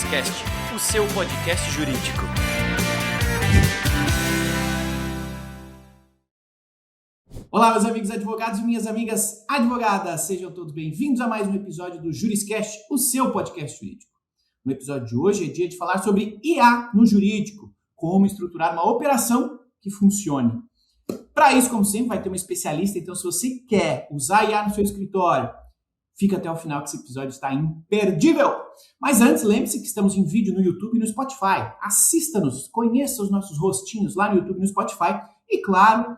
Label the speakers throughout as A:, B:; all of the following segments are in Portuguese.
A: Juriscast, o seu podcast jurídico.
B: Olá, meus amigos advogados e minhas amigas advogadas, sejam todos bem-vindos a mais um episódio do Juriscast, o seu podcast jurídico. No episódio de hoje é dia de falar sobre IA no jurídico, como estruturar uma operação que funcione. Para isso, como sempre, vai ter uma especialista, então se você quer usar IA no seu escritório, fica até o final que esse episódio está imperdível. Mas antes, lembre-se que estamos em vídeo no YouTube e no Spotify. Assista-nos, conheça os nossos rostinhos lá no YouTube e no Spotify. E, claro,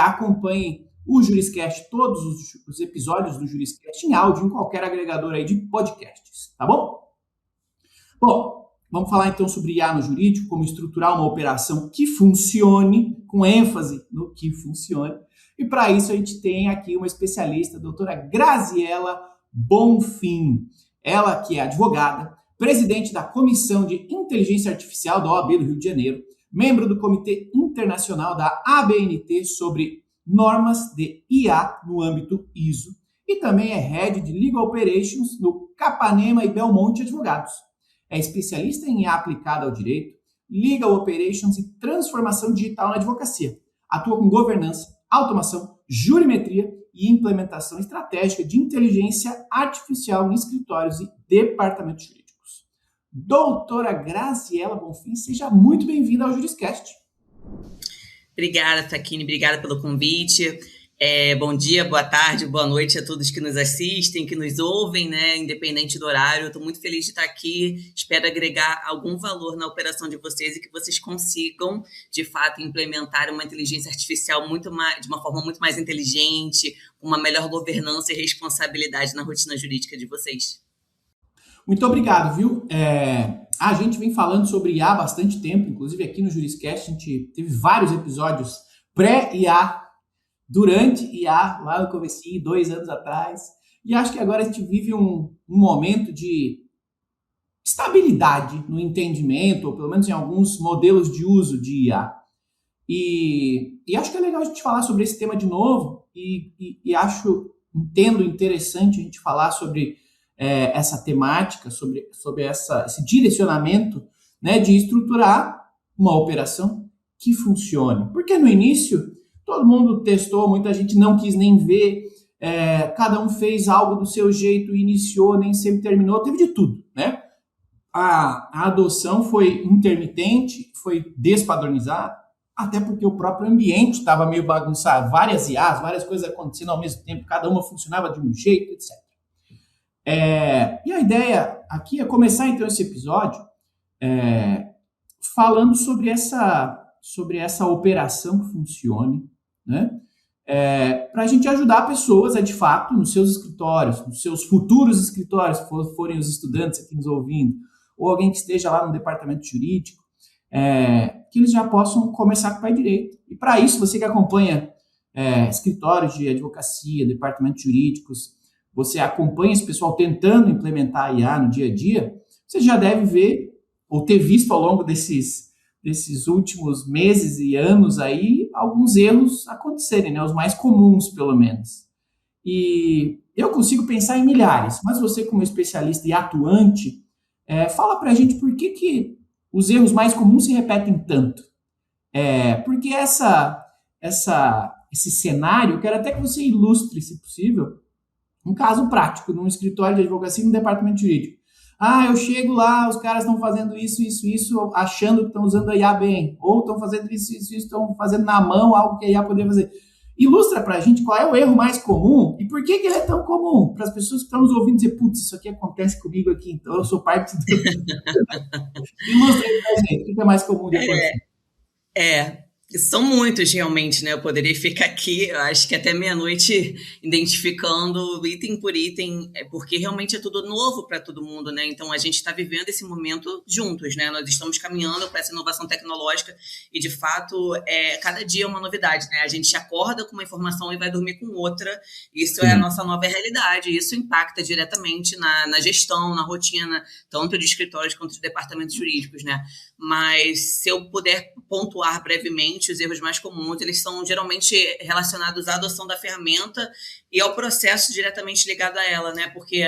B: acompanhe o Juriscast, todos os episódios do Juriscast em áudio, em qualquer agregador aí de podcasts, tá bom? Bom, vamos falar então sobre IA no jurídico, como estruturar uma operação que funcione, com ênfase no que funcione. E para isso a gente tem aqui uma especialista, a doutora Graziela Bonfim. Ela que é advogada, presidente da Comissão de Inteligência Artificial da OAB do Rio de Janeiro, membro do Comitê Internacional da ABNT sobre normas de IA no âmbito ISO e também é Head de Legal Operations no Capanema e Belmonte Advogados. É especialista em IA aplicada ao direito, Legal Operations e transformação digital na advocacia. Atua com governança, automação, jurimetria e implementação estratégica de inteligência artificial em escritórios e departamentos jurídicos. Doutora Graziela Bonfim, seja muito bem-vinda ao Juriscast.
C: Obrigada, Taquini, obrigada pelo convite. Bom dia, boa tarde, boa noite a todos que nos assistem, que nos ouvem, né, independente do horário. Estou muito feliz de estar aqui, espero agregar algum valor na operação de vocês e que vocês consigam, de fato, implementar uma inteligência artificial de uma forma muito mais inteligente, uma melhor governança e responsabilidade na rotina jurídica de vocês.
B: Muito obrigado, viu? A gente vem falando sobre IA há bastante tempo, inclusive aqui no Juriscast a gente teve vários episódios pré-IA, durante IA, lá no comecinho, 2 anos atrás, e acho que agora a gente vive um momento de estabilidade no entendendo, ou pelo menos em alguns modelos de uso de IA. E acho que é legal a gente falar sobre esse tema de novo, e entendo interessante a gente falar sobre essa temática, sobre esse direcionamento, né, de estruturar uma operação que funcione. Porque no início todo mundo testou, muita gente não quis nem ver, cada um fez algo do seu jeito, iniciou, nem sempre terminou, teve de tudo, né? A adoção foi intermitente, foi despadronizada, até porque o próprio ambiente estava meio bagunçado, várias IAs, várias coisas acontecendo ao mesmo tempo, cada uma funcionava de um jeito, etc. E a ideia aqui é começar então esse episódio falando sobre essa operação que funcione, né? Para a gente ajudar pessoas a, de fato, nos seus escritórios, nos seus futuros escritórios, se forem os estudantes aqui nos ouvindo, ou alguém que esteja lá no departamento jurídico, que eles já possam começar com o pé direito. E para isso, você que acompanha escritórios de advocacia, departamentos jurídicos, você acompanha esse pessoal tentando implementar a IA no dia a dia, você já deve ver, ou ter visto ao longo desses últimos meses e anos aí, alguns erros acontecerem, né? Os mais comuns, pelo menos. E eu consigo pensar em milhares, mas você, como especialista e atuante, fala pra gente por que os erros mais comuns se repetem tanto. Porque esse cenário, eu quero até que você ilustre, se possível, um caso prático, num escritório de advocacia, num departamento jurídico. Eu chego lá, os caras estão fazendo isso, achando que estão usando a IA bem, ou estão fazendo isso, estão fazendo na mão algo que a IA poderia fazer. Ilustra pra gente qual é o erro mais comum e por que ele é tão comum, para as pessoas que estão nos ouvindo dizer, putz, isso aqui acontece comigo aqui, então eu sou parte do... Ilustra aí pra gente, o que é mais comum de acontecer?
C: São muitos, realmente, né? Eu poderia ficar aqui, eu acho que até meia-noite, identificando item por item, porque realmente é tudo novo para todo mundo, né? Então, a gente está vivendo esse momento juntos, né? Nós estamos caminhando para essa inovação tecnológica e, de fato, cada dia é uma novidade, né? A gente acorda com uma informação e vai dormir com outra. Isso é a nossa nova realidade. Isso impacta diretamente na gestão, na rotina, tanto de escritórios quanto de departamentos jurídicos, né? mas se eu puder pontuar brevemente, os erros mais comuns, eles são geralmente relacionados à adoção da ferramenta e ao processo diretamente ligado a ela, né? Porque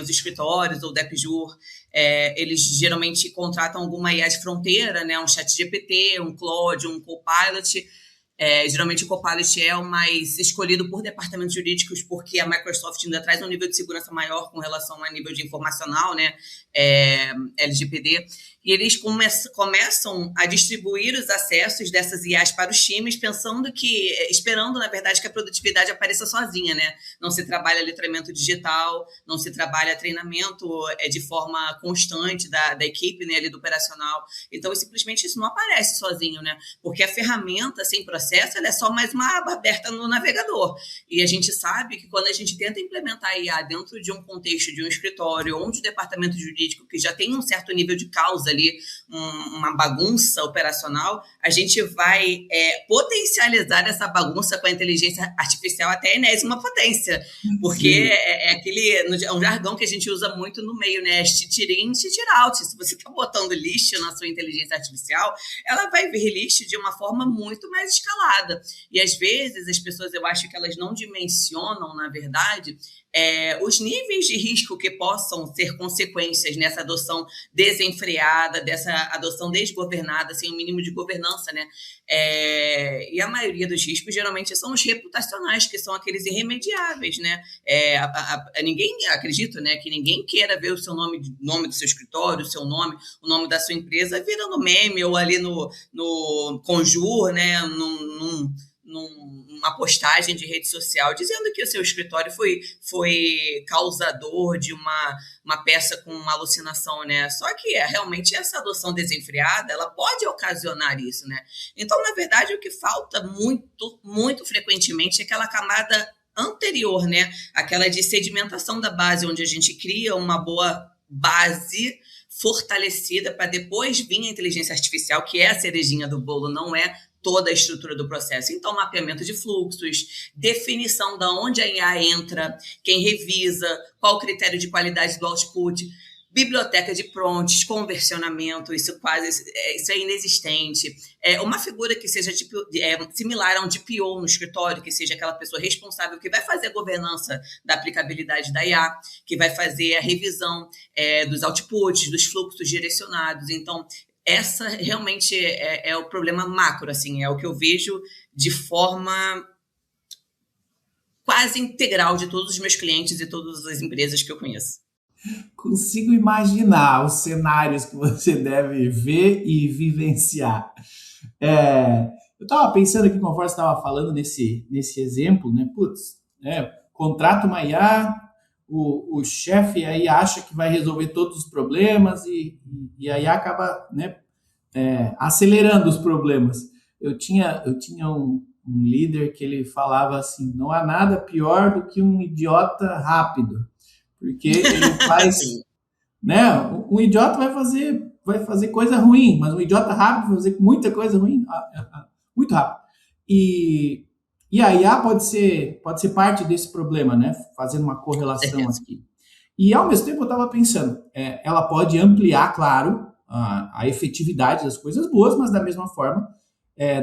C: os escritórios ou o DEPJUR, eles geralmente contratam alguma IA de fronteira, né? Um ChatGPT, um Claude, um Copilot. Geralmente o Copilot é o mais escolhido por departamentos jurídicos porque a Microsoft ainda traz um nível de segurança maior com relação ao nível de informacional, né? LGPD. E eles começam a distribuir os acessos dessas IAs para os times, esperando, na verdade, que a produtividade apareça sozinha, né? Não se trabalha letramento digital, não se trabalha treinamento de forma constante da equipe, né, ali do operacional. Então, simplesmente isso não aparece sozinho, né? Porque a ferramenta, sem processo, ela é só mais uma aba aberta no navegador. E a gente sabe que quando a gente tenta implementar a IA dentro de um contexto de um escritório ou de um departamento jurídico que já tem um certo nível de causa ali, uma bagunça operacional, a gente vai potencializar essa bagunça com a inteligência artificial até a enésima potência, porque é um jargão que a gente usa muito no meio, né? Shit in, shit out. Se você está botando lixo na sua inteligência artificial, ela vai vir lixo de uma forma muito mais escalada. E às vezes as pessoas, eu acho que elas não dimensionam, na verdade, os níveis de risco que possam ser consequências nessa adoção desenfreada, dessa adoção desgovernada, sem o mínimo de governança, né? E a maioria dos riscos geralmente são os reputacionais, que são aqueles irremediáveis, né? Acredito, né, que ninguém queira ver o seu nome do seu escritório, o seu nome, o nome da sua empresa virando meme ou ali no Conjur, né? Numa postagem de rede social dizendo que o seu escritório foi causador de uma peça com alucinação, né? Só que realmente essa adoção desenfreada, ela pode ocasionar isso, né? Então, na verdade, o que falta muito, muito frequentemente é aquela camada anterior, né? Aquela de sedimentação da base, onde a gente cria uma boa base fortalecida para depois vir a inteligência artificial, que é a cerejinha do bolo, não é toda a estrutura do processo. Então, mapeamento de fluxos, definição de onde a IA entra, quem revisa, qual o critério de qualidade do output, biblioteca de prompts, conversionamento, isso é inexistente. Uma figura que seja similar a um DPO no escritório, que seja aquela pessoa responsável que vai fazer a governança da aplicabilidade da IA, que vai fazer a revisão dos outputs, dos fluxos direcionados. Então, essa realmente é o problema macro, assim, é o que eu vejo de forma quase integral de todos os meus clientes e todas as empresas que eu conheço.
B: Consigo imaginar os cenários que você deve ver e vivenciar. Eu estava pensando aqui, conforme você estava falando nesse exemplo, né? Contrata uma IA, o chefe aí acha que vai resolver todos os problemas e aí acaba, né, acelerando os problemas. Eu tinha um líder que ele falava assim, não há nada pior do que um idiota rápido, porque ele faz, né, um idiota vai fazer coisa ruim, mas um idiota rápido vai fazer muita coisa ruim, muito rápido. E a IA pode ser parte desse problema, né? Fazendo uma correlação aqui. E, ao mesmo tempo, eu estava pensando, ela pode ampliar, claro, a efetividade das coisas boas, mas da mesma forma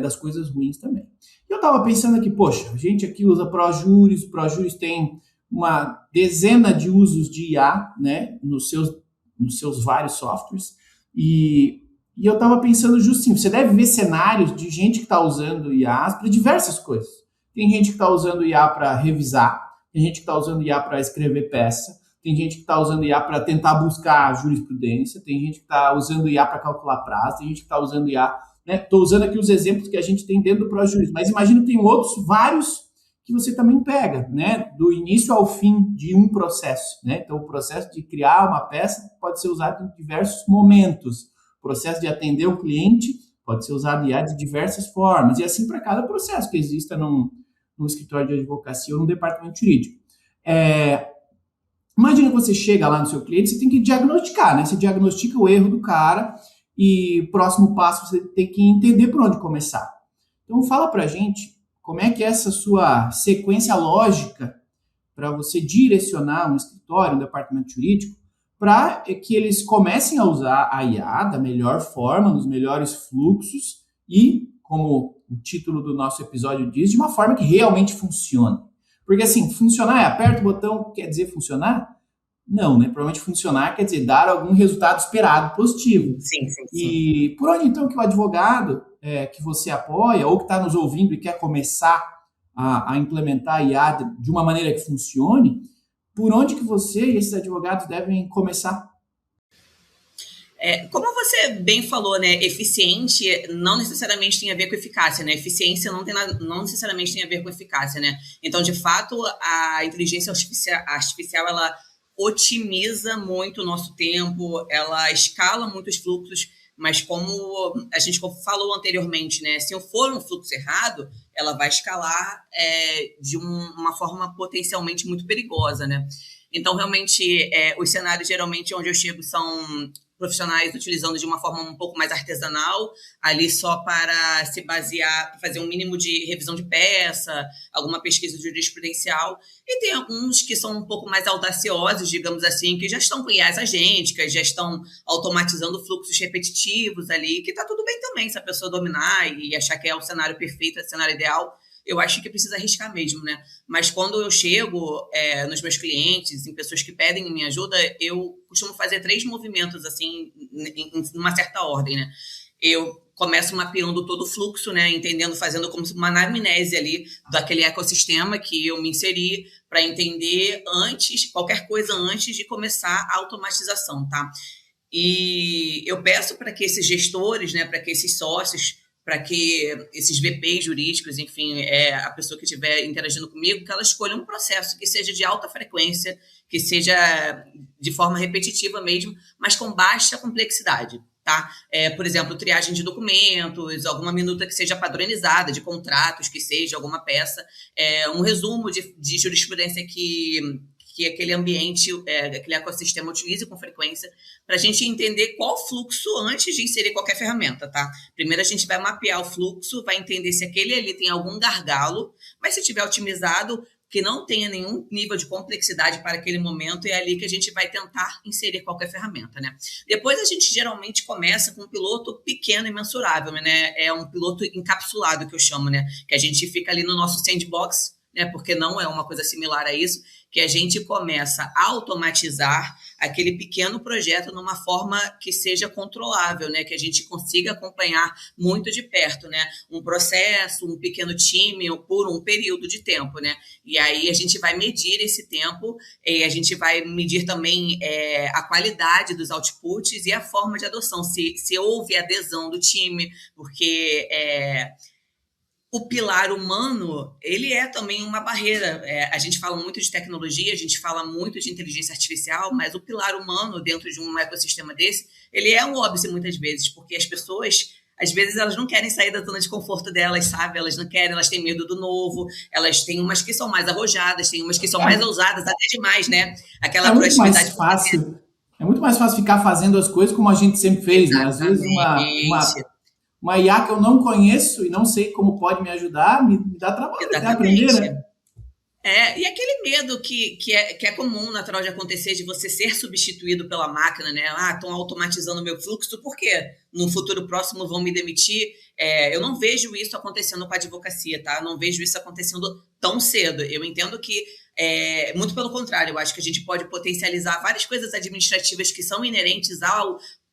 B: das coisas ruins também. E eu estava pensando aqui, poxa, a gente aqui usa ProJuris, o ProJuris tem uma dezena de usos de IA, né, nos seus vários softwares, e eu estava pensando justinho, você deve ver cenários de gente que está usando IAs para diversas coisas. Tem gente que está usando IA para revisar, tem gente que está usando IA para escrever peça, tem gente que está usando IA para tentar buscar jurisprudência, tem gente que está usando IA para calcular prazo, tem gente que está usando IA... Estou usando aqui os exemplos que a gente tem dentro do ProJuris, mas imagino que tem outros, vários, que você também pega, né? Do início ao fim de um processo, né? Então, o processo de criar uma peça pode ser usado em diversos momentos. O processo de atender o cliente pode ser usado IA de diversas formas, e assim para cada processo que exista num escritório de advocacia ou num departamento jurídico. Imagina que você chega lá no seu cliente, você tem que diagnosticar, né? Você diagnostica o erro do cara e o próximo passo você tem que entender por onde começar. Então, fala pra gente como é que é essa sua sequência lógica para você direcionar um escritório, um departamento jurídico, para que eles comecem a usar a IA da melhor forma, nos melhores fluxos e, como o título do nosso episódio diz, de uma forma que realmente funcione. Porque assim, funcionar aperta o botão, quer dizer funcionar? Não, né? Provavelmente funcionar quer dizer dar algum resultado esperado positivo.
C: Sim, sim, sim.
B: E por onde então que o advogado que você apoia ou que está nos ouvindo e quer começar a implementar a IA de uma maneira que funcione, por onde que você e esses advogados devem começar?
C: Como você bem falou, né, eficiente não necessariamente tem a ver com eficácia, né? Eficiência não necessariamente tem a ver com eficácia, né? Então, de fato, a inteligência artificial ela otimiza muito o nosso tempo, ela escala muitos fluxos, mas como a gente falou anteriormente, né, se for um fluxo errado, ela vai escalar de uma forma potencialmente muito perigosa, né? Então, realmente, os cenários geralmente onde eu chego são profissionais utilizando de uma forma um pouco mais artesanal, ali só para se basear, fazer um mínimo de revisão de peça, alguma pesquisa jurisprudencial. E tem alguns que são um pouco mais audaciosos, digamos assim, que já estão com IAs agênticas, já estão automatizando fluxos repetitivos ali, que está tudo bem também, se a pessoa dominar e achar que é o cenário perfeito, é o cenário ideal. Eu acho que precisa arriscar mesmo, né? Mas quando eu chego nos meus clientes, em pessoas que pedem minha ajuda, eu costumo fazer 3 movimentos, assim, em uma certa ordem, né? Eu começo mapeando todo o fluxo, né? Entendendo, fazendo como uma anamnese ali daquele ecossistema que eu me inseri para entender qualquer coisa antes de começar a automatização, tá? E eu peço para que esses gestores, né? Para que esses sócios, para que esses VPs jurídicos, enfim, a pessoa que estiver interagindo comigo, que ela escolha um processo que seja de alta frequência, que seja de forma repetitiva mesmo, mas com baixa complexidade, tá? Por exemplo, triagem de documentos, alguma minuta que seja padronizada, de contratos, que seja alguma peça, um resumo de jurisprudência que aquele ambiente, aquele ecossistema utilize com frequência, para a gente entender qual fluxo antes de inserir qualquer ferramenta, tá? Primeiro a gente vai mapear o fluxo, vai entender se aquele ali tem algum gargalo, mas se tiver otimizado, que não tenha nenhum nível de complexidade para aquele momento, é ali que a gente vai tentar inserir qualquer ferramenta, né? Depois a gente geralmente começa com um piloto pequeno e mensurável, né? É um piloto encapsulado que eu chamo, né? Que a gente fica ali no nosso sandbox, né? Porque não é uma coisa similar a isso, que a gente começa a automatizar aquele pequeno projeto numa forma que seja controlável, né? Que a gente consiga acompanhar muito de perto, né? Um processo, um pequeno time por um período de tempo, né? E aí a gente vai medir esse tempo, a gente vai medir também a qualidade dos outputs e a forma de adoção, se houve adesão do time, porque o pilar humano, ele é também uma barreira. A gente fala muito de tecnologia, a gente fala muito de inteligência artificial, mas o pilar humano dentro de um ecossistema desse, ele é um óbice muitas vezes, porque as pessoas, às vezes, elas não querem sair da zona de conforto delas, sabe? Elas não querem, elas têm medo do novo, elas têm umas que são mais arrojadas, tem umas que são mais ousadas, até demais, né? Aquela proatividade.
B: É muito mais fácil ficar fazendo as coisas como a gente sempre fez, né? Às vezes uma IA que eu não conheço e não sei como pode me ajudar, me dá trabalho até aprender, né?
C: E aquele medo que é comum, natural de acontecer, de você ser substituído pela máquina, né? Estão automatizando o meu fluxo, por quê? No futuro próximo vão me demitir. Eu não vejo isso acontecendo com a advocacia, tá? Eu não vejo isso acontecendo tão cedo. Eu entendo que, muito pelo contrário, eu acho que a gente pode potencializar várias coisas administrativas que são inerentes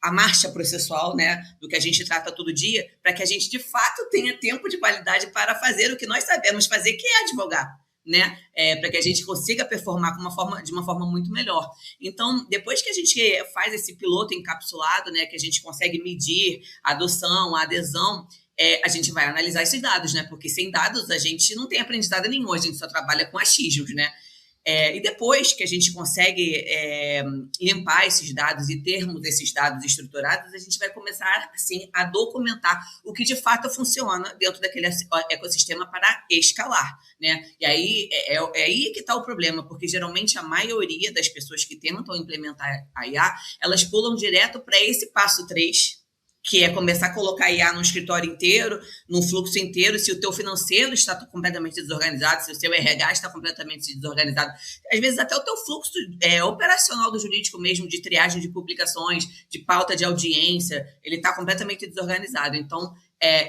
C: a marcha processual, né, do que a gente trata todo dia, para que a gente, de fato, tenha tempo de qualidade para fazer o que nós sabemos fazer, que é advogar, né, para que a gente consiga performar de uma forma muito melhor. Então, depois que a gente faz esse piloto encapsulado, né, que a gente consegue medir a adoção, a adesão, a gente vai analisar esses dados, né, porque sem dados a gente não tem aprendizado nenhum, a gente só trabalha com achismos, né. E depois que a gente consegue limpar esses dados e termos esses dados estruturados, a gente vai começar, assim, a documentar o que de fato funciona dentro daquele ecossistema para escalar, né? E aí aí que está o problema, porque geralmente a maioria das pessoas que tentam implementar a IA, elas pulam direto para esse passo 3, que é começar a colocar IA no escritório inteiro, num fluxo inteiro, se o teu financeiro está completamente desorganizado, se o seu RH está completamente desorganizado, às vezes até o teu fluxo operacional do jurídico mesmo, de triagem de publicações, de pauta de audiência, ele está completamente desorganizado. Então,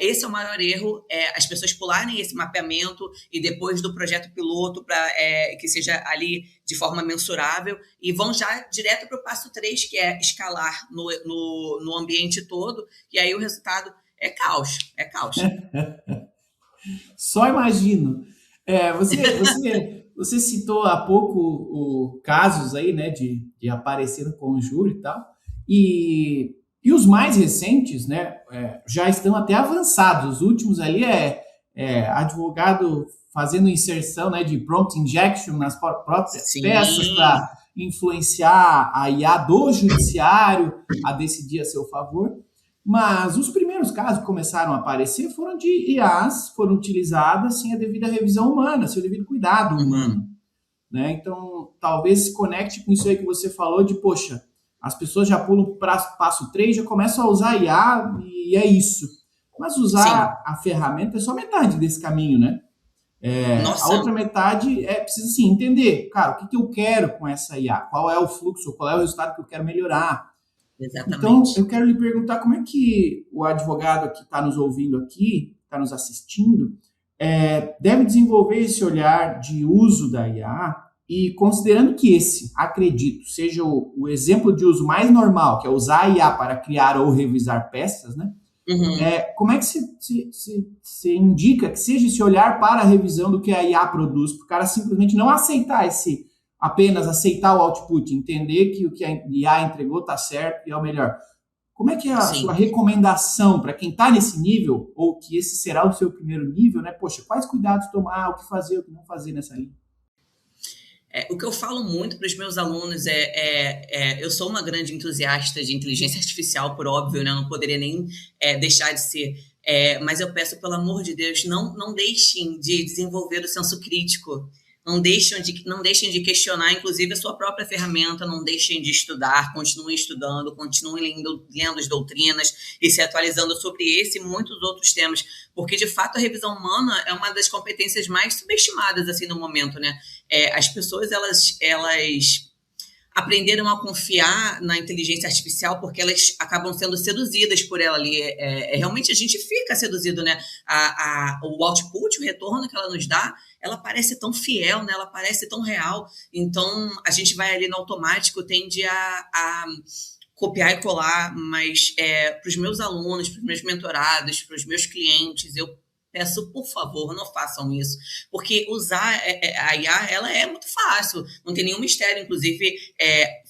C: esse é o maior erro, as pessoas pularem esse mapeamento e depois do projeto piloto para que seja ali de forma mensurável e vão já direto para o passo 3, que é escalar no ambiente todo, e aí o resultado é caos.
B: Só imagino. Você citou há pouco casos aí, né, de aparecer no conjuro e tal, e os mais recentes, né, já estão até avançados. Os últimos ali advogado fazendo inserção, né, de prompt injection nas próprias peças para influenciar a IA do judiciário a decidir a seu favor. Mas os primeiros casos que começaram a aparecer foram de IAs, foram utilizadas sem a devida revisão humana, sem o devido cuidado humano. Né? Então, talvez se conecte com isso aí que você falou de, poxa, as pessoas já pulam para o passo 3, já começam a usar IA e é isso. Mas usar a ferramenta é só metade desse caminho, né? A outra metade precisa, assim, entender, cara, o que eu quero com essa IA? Qual é o fluxo, qual é o resultado que eu quero melhorar?
C: Exatamente.
B: Então, eu quero lhe perguntar como é que o advogado que está nos ouvindo aqui, está nos assistindo, deve desenvolver esse olhar de uso da IA e considerando que esse, acredito, seja o exemplo de uso mais normal, que é usar a IA para criar ou revisar peças, né? Como é que você indica que seja esse olhar para a revisão do que a IA produz, para o cara simplesmente não aceitar apenas aceitar o output, entender que o que a IA entregou está certo e é o melhor. Como é que é a sua recomendação para quem está nesse nível, ou que esse será o seu primeiro nível, né? Poxa, quais cuidados tomar, o que fazer, o que não fazer nessa linha?
C: O que eu falo muito para os meus alunos eu sou uma grande entusiasta de inteligência artificial, por óbvio, né? Eu não poderia nem deixar de ser, mas eu peço, pelo amor de Deus, não deixem de desenvolver o senso crítico, não deixem de questionar, inclusive, a sua própria ferramenta, não deixem de estudar, continuem estudando, continuem lendo as doutrinas e se atualizando sobre esse e muitos outros temas, porque, de fato, a revisão humana é uma das competências mais subestimadas, assim, no momento, né? As pessoas, elas aprenderam a confiar na inteligência artificial porque elas acabam sendo seduzidas por ela ali. Realmente a gente fica seduzido, né? O output, o retorno que ela nos dá, ela parece tão fiel, né? Ela parece tão real. Então, a gente vai ali no automático, tende a copiar e colar, mas para os meus alunos, para os meus mentorados, para os meus clientes, eu peço, por favor, não façam isso, porque usar a IA, ela é muito fácil, não tem nenhum mistério, inclusive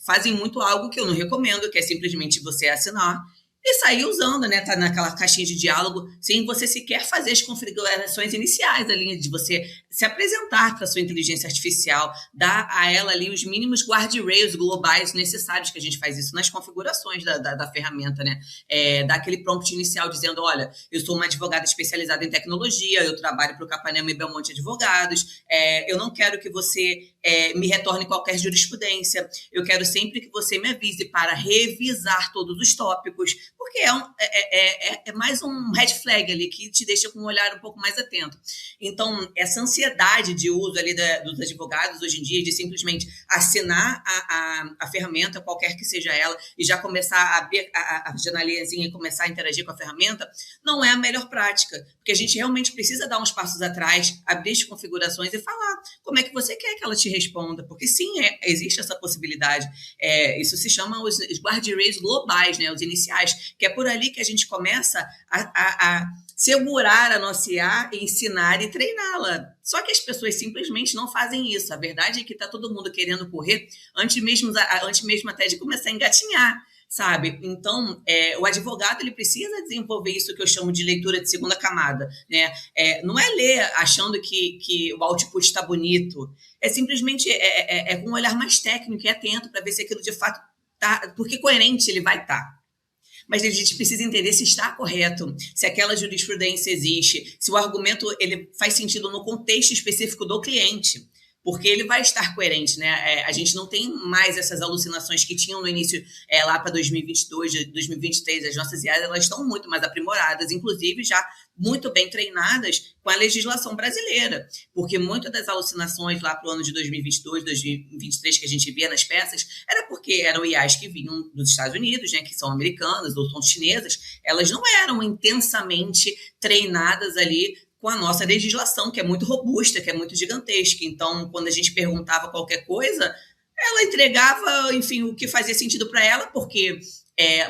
C: fazem muito algo que eu não recomendo, que é simplesmente você assinar e sair usando, né? Tá naquela caixinha de diálogo, sem você sequer fazer as configurações iniciais ali, de você se apresentar para a sua inteligência artificial, dar a ela ali os mínimos guardrails globais necessários, que a gente faz isso nas configurações da ferramenta, né? Dar aquele prompt inicial dizendo, olha, eu sou uma advogada especializada em tecnologia, eu trabalho para o Capanema e Belmonte Advogados, eu não quero que você me retorne qualquer jurisprudência, eu quero sempre que você me avise para revisar todos os tópicos, porque é mais um red flag ali, que te deixa com um olhar um pouco mais atento. Então, essa ansiedade de uso ali dos advogados hoje em dia, de simplesmente assinar a ferramenta, qualquer que seja ela, e já começar a abrir a janelazinha e começar a interagir com a ferramenta, não é a melhor prática, porque a gente realmente precisa dar uns passos atrás, abrir as configurações e falar como é que você quer que ela te responda, porque sim, existe essa possibilidade. Isso se chama os guardrails globais, né, os iniciais, que é por ali que a gente começa a segurar a nossa IA, ensinar e treiná-la. Só que as pessoas simplesmente não fazem isso. A verdade é que está todo mundo querendo correr antes mesmo até de começar a engatinhar, sabe? Então, o advogado ele precisa desenvolver isso que eu chamo de leitura de segunda camada, né? Não é ler achando que o output está bonito, simplesmente com um olhar mais técnico e atento para ver se aquilo de fato está, porque coerente ele vai estar. Mas a gente precisa entender se está correto, se aquela jurisprudência existe, se o argumento ele faz sentido no contexto específico do cliente. porque ele vai estar coerente, né? A gente não tem mais essas alucinações que tinham no início, lá para 2022, 2023. As nossas IAs, elas estão muito mais aprimoradas, inclusive já muito bem treinadas com a legislação brasileira, porque muitas das alucinações lá para o ano de 2022, 2023 que a gente via nas peças, era porque eram IAs que vinham dos Estados Unidos, né, que são americanas ou são chinesas, elas não eram intensamente treinadas ali com a nossa legislação, que é muito robusta, que é muito gigantesca. Então, quando a gente perguntava qualquer coisa, ela entregava, enfim, o que fazia sentido para ela, porque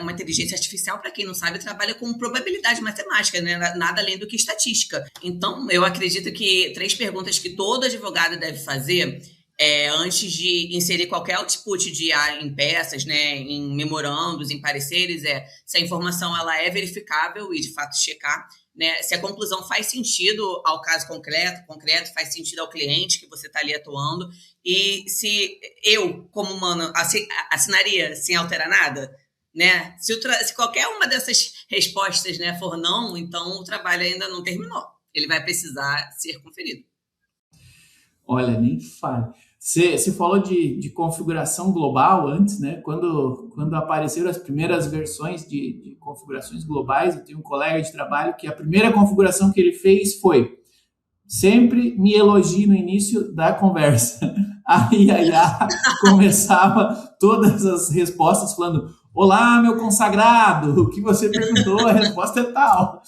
C: uma inteligência artificial, para quem não sabe, trabalha com probabilidade matemática, né? Nada além do que estatística. Então, eu acredito que 3 perguntas que todo advogado deve fazer antes de inserir qualquer output de IA em peças, né, em memorandos, em pareceres, se a informação ela é verificável e, de fato, checar, né, se a conclusão faz sentido ao caso concreto, faz sentido ao cliente que você está ali atuando, e se eu, como humano, assinaria sem alterar nada, né? Se qualquer uma dessas respostas, né, for não, então o trabalho ainda não terminou. Ele vai precisar ser conferido.
B: Olha, nem fale. Você falou de configuração global antes, né? Quando apareceram as primeiras versões de configurações globais, eu tenho um colega de trabalho que a primeira configuração que ele fez foi: sempre me elogie no início da conversa. Aí a IA começava todas as respostas falando: olá, meu consagrado, o que você perguntou, a resposta é tal.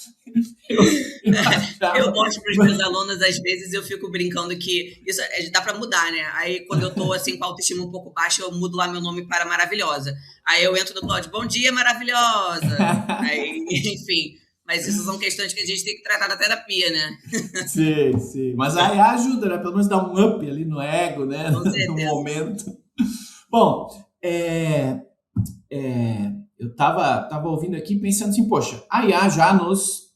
C: Eu mostro para os meus alunos, às vezes eu fico brincando que isso dá para mudar, né? Aí quando eu estou assim, com a autoestima um pouco baixa, eu mudo lá meu nome para Maravilhosa. Aí eu entro no Claude: bom dia, Maravilhosa. Aí, enfim, mas isso são questões que a gente tem que tratar na terapia, né?
B: Sim. Mas a IA ajuda, né? Pelo menos dá um up ali no ego, né?
C: Com certeza.
B: No momento. Bom, eu estava ouvindo aqui pensando assim, poxa, a IA já nos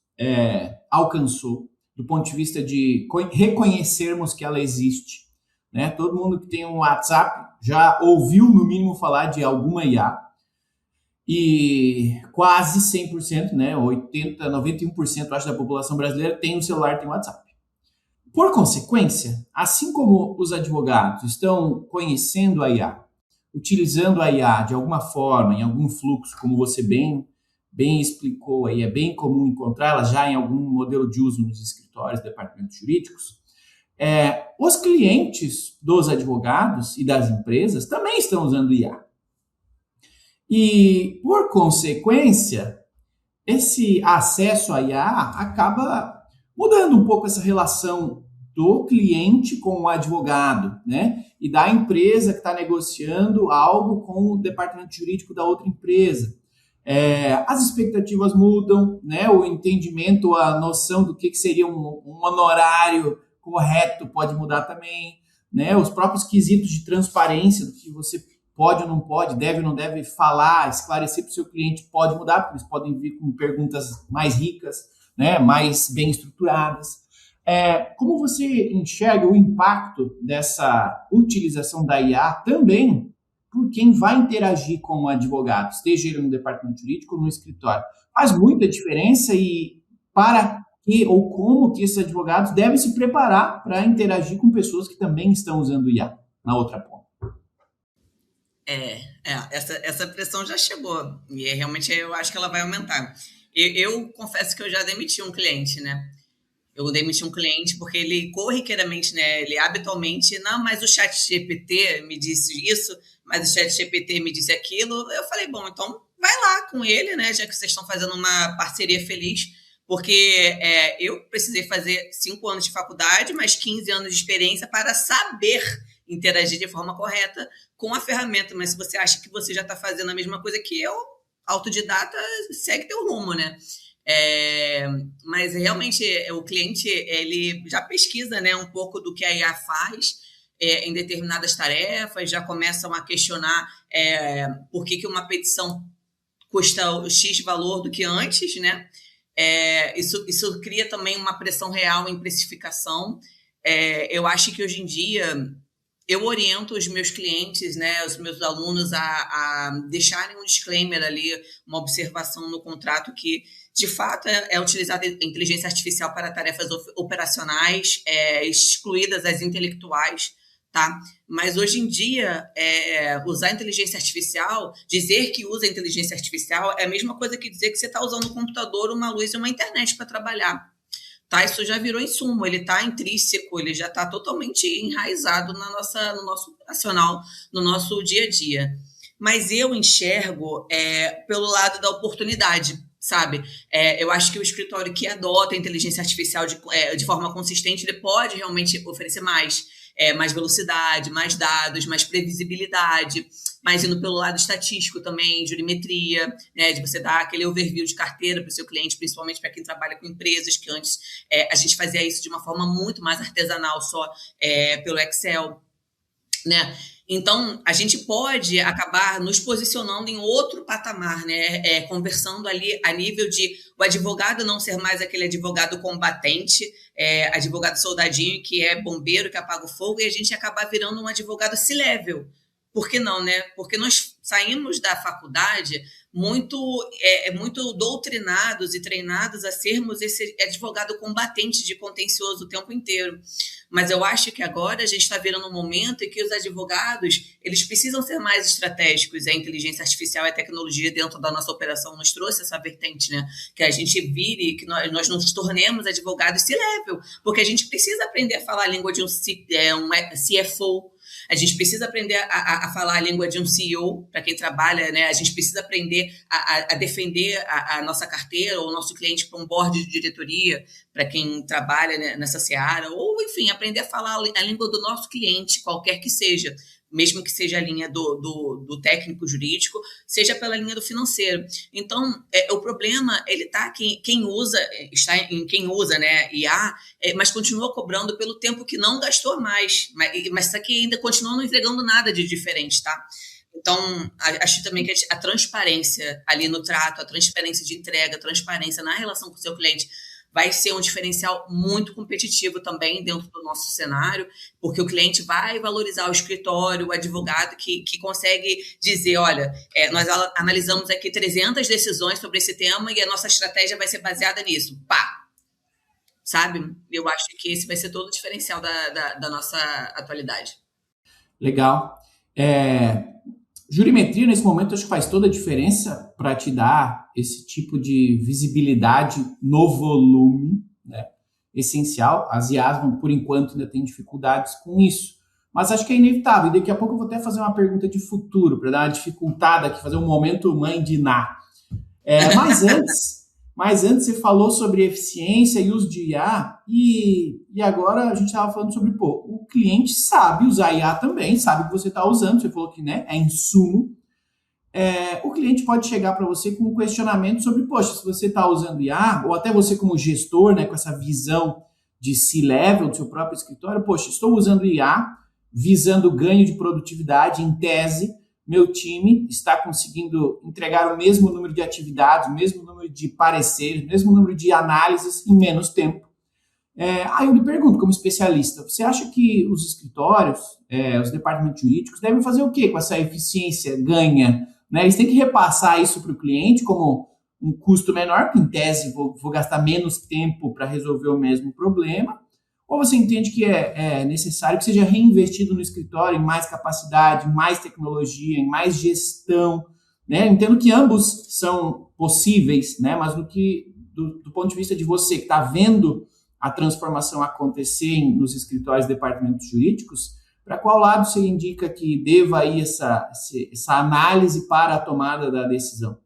B: alcançou do ponto de vista de reconhecermos que ela existe, né? Todo mundo que tem um WhatsApp já ouviu, no mínimo, falar de alguma IA, e quase 100%, né? 80%, 91%, acho, da população brasileira tem um celular, tem um WhatsApp. Por consequência, assim como os advogados estão conhecendo a IA, utilizando a IA de alguma forma, em algum fluxo, como você bem explicou, aí é bem comum encontrá-la já em algum modelo de uso nos escritórios, departamentos jurídicos, os clientes dos advogados e das empresas também estão usando IA. E, por consequência, esse acesso à IA acaba mudando um pouco essa relação do cliente com o advogado, né? E da empresa que está negociando algo com o departamento jurídico da outra empresa. As expectativas mudam, né? O entendimento, a noção do que seria um honorário correto pode mudar também, né? Os próprios quesitos de transparência do que você pode ou não pode, deve ou não deve falar, esclarecer para o seu cliente pode mudar, porque eles podem vir com perguntas mais ricas, né? Mais bem estruturadas. Como você enxerga o impacto dessa utilização da IA também por quem vai interagir com o advogado, esteja ele no departamento jurídico ou no escritório? Faz muita diferença, e para que ou como que esses advogados devem se preparar para interagir com pessoas que também estão usando IA na outra ponta?
C: Essa pressão já chegou, e realmente eu acho que ela vai aumentar. Eu confesso que eu já demiti um cliente, né? Eu demiti um cliente porque ele corriqueiramente, né, ele habitualmente, não, mas o ChatGPT me disse isso, mas o ChatGPT me disse aquilo. Eu falei, bom, então vai lá com ele, né, já que vocês estão fazendo uma parceria feliz, porque eu precisei fazer 5 anos de faculdade, mais 15 anos de experiência para saber interagir de forma correta com a ferramenta. Mas se você acha que você já está fazendo a mesma coisa que eu, autodidata, segue teu rumo, né? Mas realmente o cliente ele já pesquisa, né, um pouco do que a IA faz em determinadas tarefas, já começam a questionar por que uma petição custa o X valor do que antes, né? Isso cria também uma pressão real em precificação. Eu acho que hoje em dia eu oriento os meus clientes, né, os meus alunos a deixarem um disclaimer ali, uma observação no contrato que, de fato, é utilizada a inteligência artificial para tarefas operacionais, excluídas as intelectuais, tá? Mas hoje em dia, usar inteligência artificial, dizer que usa inteligência artificial é a mesma coisa que dizer que você está usando um computador, uma luz e uma internet para trabalhar. Tá? Isso já virou insumo, ele está intrínseco, ele já está totalmente enraizado no nosso operacional, no nosso dia a dia. Mas eu enxergo pelo lado da oportunidade, sabe? Eu acho que o escritório que adota a inteligência artificial de forma consistente, ele pode realmente oferecer mais velocidade, mais dados, mais previsibilidade, mas indo pelo lado estatístico também, jurimetria, né, de você dar aquele overview de carteira para o seu cliente, principalmente para quem trabalha com empresas, que antes a gente fazia isso de uma forma muito mais artesanal, só pelo Excel, né? Então, a gente pode acabar nos posicionando em outro patamar, né? Conversando ali a nível de o advogado não ser mais aquele advogado combatente, advogado soldadinho que é bombeiro, que apaga o fogo, e a gente acabar virando um advogado C-level. Por que não, né? Porque nós saímos da faculdade muito doutrinados e treinados a sermos esse advogado combatente de contencioso o tempo inteiro. Mas eu acho que agora a gente está virando um momento em que os advogados eles precisam ser mais estratégicos. A inteligência artificial e a tecnologia dentro da nossa operação nos trouxe essa vertente, né? Que a gente vire, que nós nos tornemos advogados C-level, porque a gente precisa aprender a falar a língua de um CFO. A gente precisa aprender a falar a língua de um CEO, para quem trabalha, né? A gente precisa aprender a defender a nossa carteira ou o nosso cliente para um board de diretoria, para quem trabalha, né, nessa seara, ou, enfim, aprender a falar a língua do nosso cliente, qualquer que seja, mesmo que seja a linha do técnico jurídico, seja pela linha do financeiro. Então, o problema ele está em quem usa, né, IA, mas continua cobrando pelo tempo que não gastou mais, mas está aqui ainda continua não entregando nada de diferente, tá? Então, acho também que a transparência ali no trato, a transparência de entrega, a transparência na relação com o seu cliente vai ser um diferencial muito competitivo também dentro do nosso cenário, porque o cliente vai valorizar o escritório, o advogado que consegue dizer, olha, nós analisamos aqui 300 decisões sobre esse tema e a nossa estratégia vai ser baseada nisso. Pá! Sabe? Eu acho que esse vai ser todo o diferencial da nossa atualidade.
B: Legal. Jurimetria, nesse momento, acho que faz toda a diferença para te dar esse tipo de visibilidade no volume, né? Essencial. As IAs, por enquanto, ainda têm dificuldades com isso. Mas acho que é inevitável. E daqui a pouco eu vou até fazer uma pergunta de futuro, para dar uma dificultada aqui, fazer um momento mãe de Ná. Mas antes você falou sobre eficiência e uso de IA, e agora a gente estava falando sobre, o cliente sabe usar IA também, sabe o que você está usando, você falou que, né, é insumo. O cliente pode chegar para você com um questionamento sobre, poxa, se você está usando IA, ou até você como gestor, né, com essa visão de C-level do seu próprio escritório, poxa, estou usando IA visando ganho de produtividade, em tese, meu time está conseguindo entregar o mesmo número de atividades, o mesmo número de pareceres, o mesmo número de análises em menos tempo. Aí eu lhe pergunto, como especialista, você acha que os escritórios, os departamentos jurídicos devem fazer o quê com essa eficiência ganha? Né? Eles têm que repassar isso para o cliente como um custo menor, que em tese vou gastar menos tempo para resolver o mesmo problema, ou você entende que é necessário que seja reinvestido no escritório em mais capacidade, em mais tecnologia, em mais gestão, né? Eu entendo que ambos são possíveis, né? Mas do ponto de vista de você que está vendo a transformação acontecer nos escritórios e departamentos jurídicos, para qual lado você indica que deva ir essa análise para a tomada da decisão?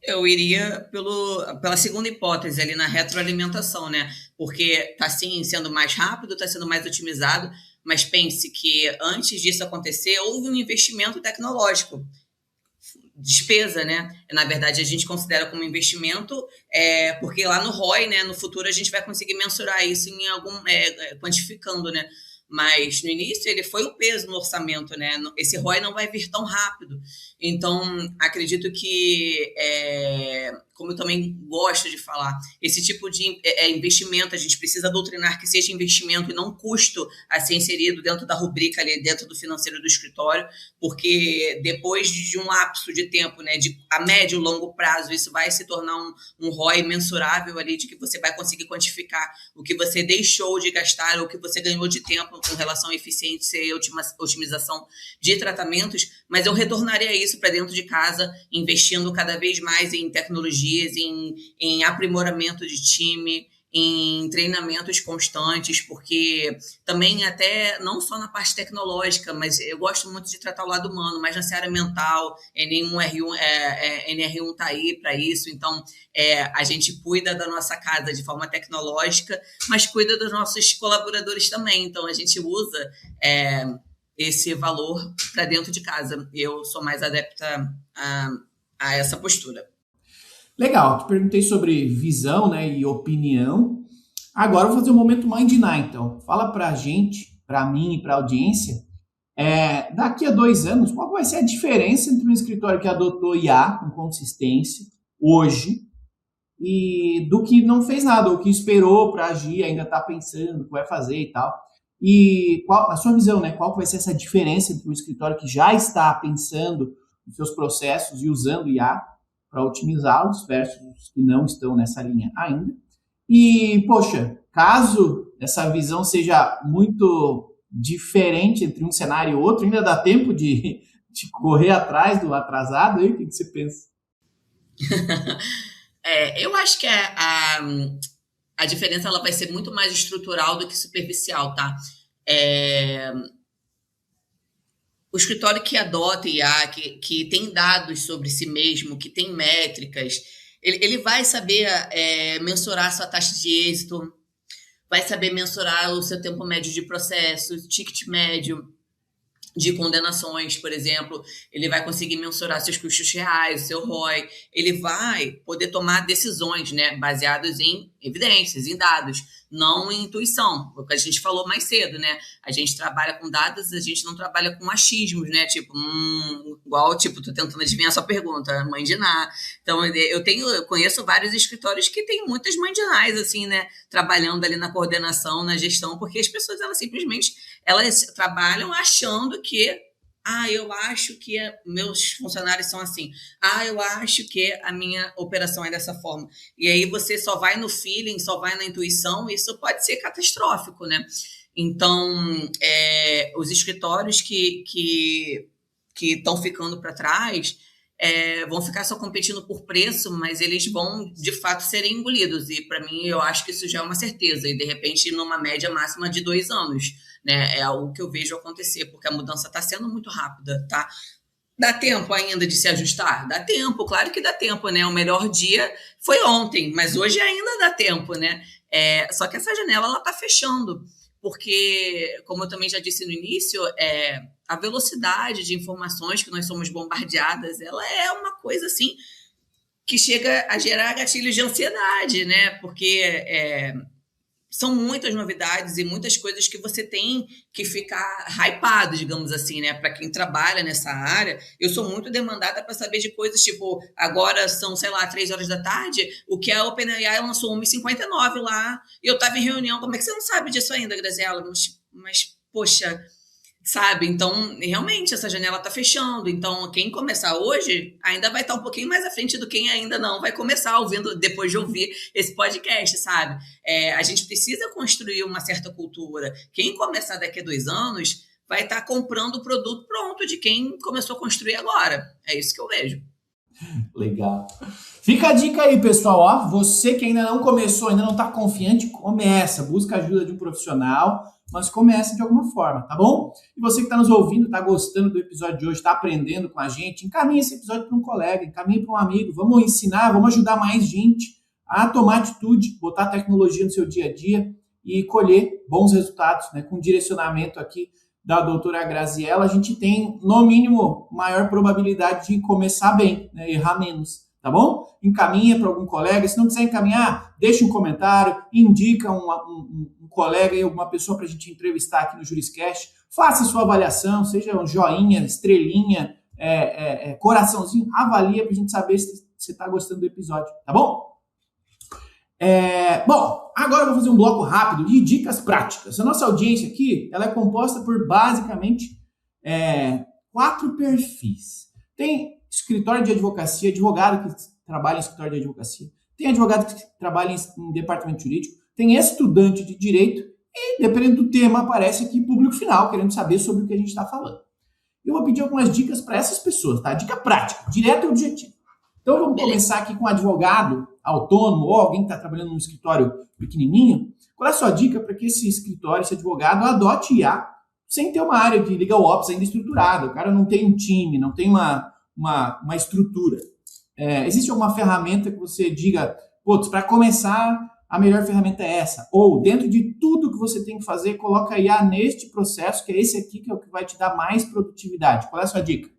C: Eu iria pela segunda hipótese, ali na retroalimentação, né? Porque está, sim, sendo mais rápido, está sendo mais otimizado, mas pense que antes disso acontecer, houve um investimento tecnológico. Despesa, né? Na verdade, a gente considera como investimento, porque lá no ROI, né, no futuro, a gente vai conseguir mensurar isso em quantificando, né? Mas no início ele foi o peso no orçamento, né? Esse ROI não vai vir tão rápido. Então, acredito que como eu também gosto de falar, esse tipo de investimento, a gente precisa doutrinar que seja investimento e não custo a ser inserido dentro da rubrica ali, dentro do financeiro do escritório, porque depois de um lapso de tempo, né, a médio e longo prazo, isso vai se tornar um ROI mensurável ali, de que você vai conseguir quantificar o que você deixou de gastar ou o que você ganhou de tempo com relação à eficiência e otimização de tratamentos, mas eu retornaria isso para dentro de casa, investindo cada vez mais em tecnologias, em aprimoramento de time, em treinamentos constantes, porque também até não só na parte tecnológica, mas eu gosto muito de tratar o lado humano, mas na seara mental, NR1 está aí para isso, então a gente cuida da nossa casa de forma tecnológica, mas cuida dos nossos colaboradores também, então a gente usa esse valor para dentro de casa. Eu sou mais adepta a essa postura.
B: Legal, te perguntei sobre visão, né, e opinião. Agora eu vou fazer um momento Mandiná, então. Fala pra gente, pra mim e pra audiência, daqui a 2 anos, qual vai ser a diferença entre um escritório que adotou IA com consistência, hoje, e do que não fez nada, ou que esperou para agir, ainda está pensando o que vai fazer e tal. E qual, na sua visão, né, qual vai ser essa diferença entre um escritório que já está pensando nos seus processos e usando IA para otimizá-los versus os que não estão nessa linha ainda? E, poxa, caso essa visão seja muito diferente entre um cenário e outro, ainda dá tempo de correr atrás do atrasado aí? O que você pensa?
C: Eu acho que a diferença ela vai ser muito mais estrutural do que superficial, tá? O escritório que adota IA, que tem dados sobre si mesmo, que tem métricas, ele vai saber mensurar a sua taxa de êxito, vai saber mensurar o seu tempo médio de processo, o ticket médio de condenações, por exemplo, ele vai conseguir mensurar seus custos reais, seu ROI, ele vai poder tomar decisões, né, baseadas em evidências, em dados, não em intuição, o que a gente falou mais cedo, né, a gente trabalha com dados, a gente não trabalha com achismos, né, igual, tô tentando adivinhar a sua pergunta, Mandiná. Então, eu conheço vários escritórios que têm muitas mandinais, assim, né, trabalhando ali na coordenação, na gestão, porque as pessoas, elas trabalham achando que, eu acho que meus funcionários são assim, eu acho que a minha operação é dessa forma. E aí você só vai no feeling, só vai na intuição, isso pode ser catastrófico, né? Então, os escritórios que estão ficando para trás vão ficar só competindo por preço, mas eles vão, de fato, serem engolidos. E, para mim, eu acho que isso já é uma certeza. E, de repente, numa média máxima de 2 anos. Né? É algo que eu vejo acontecer, porque a mudança está sendo muito rápida, tá? Dá tempo ainda de se ajustar? Dá tempo, claro que dá tempo, né? O melhor dia foi ontem, mas hoje ainda dá tempo, né? Só que essa janela, ela está fechando, porque, como eu também já disse no início, a velocidade de informações que nós somos bombardeadas, ela é uma coisa, assim, que chega a gerar gatilhos de ansiedade, né? Porque são muitas novidades e muitas coisas que você tem que ficar hypado, digamos assim, né? Para quem trabalha nessa área, eu sou muito demandada para saber de coisas tipo, agora são, 3 horas da tarde, o que a OpenAI lançou 1h59 lá, e eu estava em reunião, como é que você não sabe disso ainda, Graziela? Mas poxa, sabe? Então, realmente, essa janela está fechando. Então, quem começar hoje ainda vai estar um pouquinho mais à frente do quem ainda não vai começar ouvindo, depois de ouvir esse podcast, sabe? A gente precisa construir uma certa cultura. Quem começar daqui a 2 anos vai estar comprando o produto pronto de quem começou a construir agora. É isso que eu vejo.
B: Legal. Fica a dica aí, pessoal. Ó, você que ainda não começou, ainda não está confiante, começa. Busca a ajuda de um profissional, mas começa de alguma forma, tá bom? E você que está nos ouvindo, está gostando do episódio de hoje, está aprendendo com a gente, encaminhe esse episódio para um colega, encaminhe para um amigo. Vamos ensinar, vamos ajudar mais gente a tomar atitude, botar tecnologia no seu dia a dia e colher bons resultados, né? Com direcionamento aqui da doutora Graziela, a gente tem, no mínimo, maior probabilidade de começar bem, né? Errar menos, tá bom? Encaminha para algum colega. Se não quiser encaminhar, deixa um comentário, indica um colega e alguma pessoa para a gente entrevistar aqui no Juriscast. Faça sua avaliação, seja um joinha, estrelinha, coraçãozinho, avalia para a gente saber se você está gostando do episódio, tá bom? Bom, agora eu vou fazer um bloco rápido de dicas práticas. A nossa audiência aqui, ela é composta por basicamente 4 perfis. Tem escritório de advocacia, advogado que trabalha em escritório de advocacia, tem advogado que trabalha em departamento jurídico, tem estudante de direito e, dependendo do tema, aparece aqui público final, querendo saber sobre o que a gente está falando. Eu vou pedir algumas dicas para essas pessoas, tá? Dica prática, direto e objetivo. Então, vamos começar aqui com um advogado autônomo ou alguém que está trabalhando num escritório pequenininho. Qual é a sua dica para que esse escritório, esse advogado, adote IA sem ter uma área de legal ops ainda estruturada? O cara não tem um time, não tem uma estrutura. Existe alguma ferramenta que você diga, para começar, a melhor ferramenta é essa? Ou, dentro de tudo que você tem que fazer, coloca IA neste processo, que é esse aqui, que é o que vai te dar mais produtividade. Qual é a sua dica?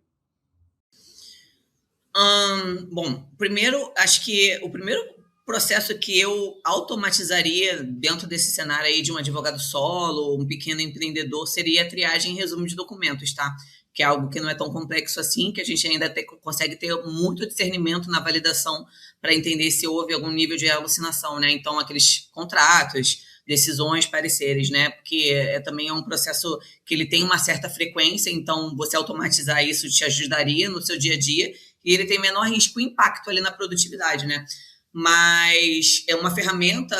C: Bom, primeiro, acho que o primeiro processo que eu automatizaria dentro desse cenário aí de um advogado solo, um pequeno empreendedor, seria a triagem e resumo de documentos, tá? Que é algo que não é tão complexo assim, que a gente ainda consegue ter muito discernimento na validação para entender se houve algum nível de alucinação, né? Então, aqueles contratos, decisões, pareceres, né? Porque também é um processo que ele tem uma certa frequência, então você automatizar isso te ajudaria no seu dia a dia e ele tem menor risco e impacto ali na produtividade, né? Mas é uma ferramenta,